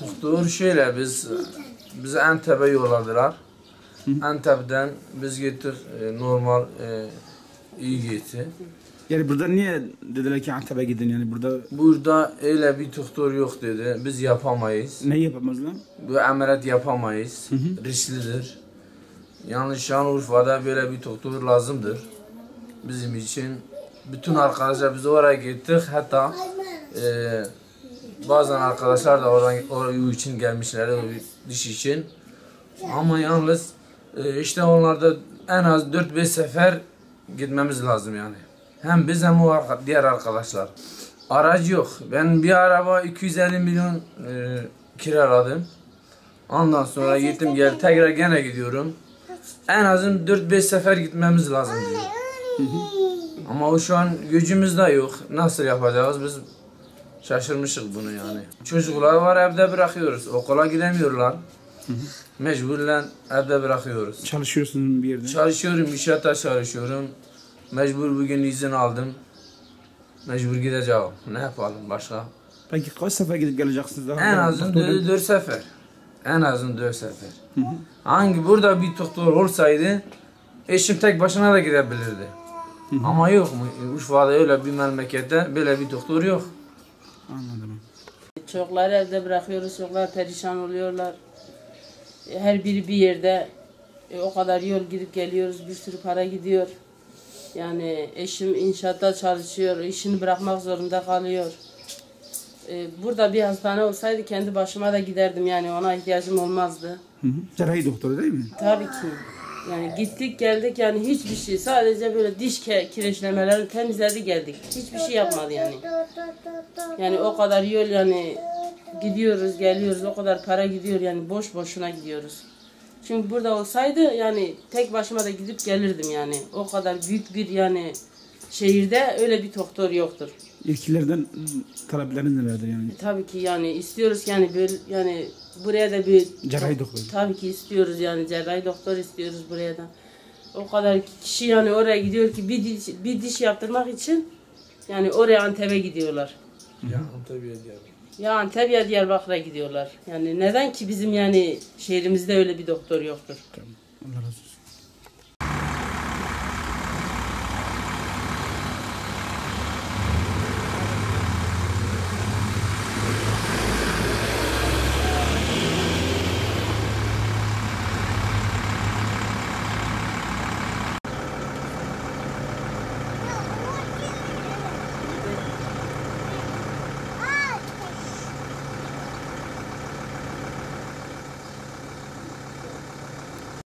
Doktor şöyle bizi Antep'e yolladılar. Antep'ten biz gittik normal iyi gitti. Yani burada niye dediler ki Antep'e gidin yani Burada öyle bir doktor yok dedi. Biz yapamayız. ne yapamazlar? Bu ameliyat yapamayız. Risklidir. Yani Şanlıurfa'da böyle bir doktor lazımdır. Bizim için. Bütün arkadaşlar biz oraya gittik. Hatta bazen arkadaşlar da oraya için gelmişler diş için. Ama yalnız işte onlarda en az 4-5 sefer gitmemiz lazım yani. Hem biz hem o diğer arkadaşlar. Aracı yok. Ben bir araba 250 milyon kiraladım. Ondan sonra gittim gel tekrar gene gidiyorum. En azın 4-5 sefer gitmemiz lazım diyor. Ama o şu an gücümüzde yok. Nasıl yapacağız biz şaşırmışız bunu yani. Çocuklar var evde bırakıyoruz. Okula gidemiyorlar. Mecburen evde bırakıyoruz. Çalışıyorsun bir yerde. Çalışıyorum, inşaatta çalışıyorum. Mecbur bugün izin aldım. Mecbur gideceğim. Ne yapalım başka? Peki kaç sefer gidip geleceksiniz daha? En azın 4 sefer. En azın 4 sefer. Hangi burada bir doktor olsaydı eşim tek başına da gidebilirdi. Ama yok mu? Urfa'da öyle bir memlekette böyle bir doktor yok. Anladım. Çocukları evde bırakıyoruz, çocuklar perişan oluyorlar. Her biri bir yerde o kadar yol gidip geliyoruz, bir sürü para gidiyor. Yani eşim inşaatta çalışıyor, işini bırakmak zorunda kalıyor. Burada bir hastane olsaydı kendi başıma da giderdim yani ona ihtiyacım olmazdı. Cerrahi doktoru değil mi? Tabii ki. Yani gittik geldik yani hiçbir şey sadece böyle diş kireçlemelerini temizledi geldik. Hiçbir şey yapmadı yani. Yani o kadar yol yani gidiyoruz geliyoruz o kadar para gidiyor yani boş boşuna gidiyoruz. Çünkü burada olsaydı yani tek başıma da gidip gelirdim yani. O kadar büyük bir yani şehirde öyle bir doktor yoktur. Yetkililerden talepleriniz nelerdir yani? Tabii ki yani istiyoruz yani böyle yani buraya da bir Cerrahi doktor. Tabii ki istiyoruz yani cerrahi doktor istiyoruz buraya da. O kadar kişi yani oraya gidiyor ki bir diş yaptırmak için yani oraya Antep'e gidiyorlar. Ya Antep'e Diyarbakır. Ya Antep ya Diyarbakır'a gidiyorlar. Yani neden ki bizim yani şehrimizde öyle bir doktor yoktur? Tamam. Allah razı olsun.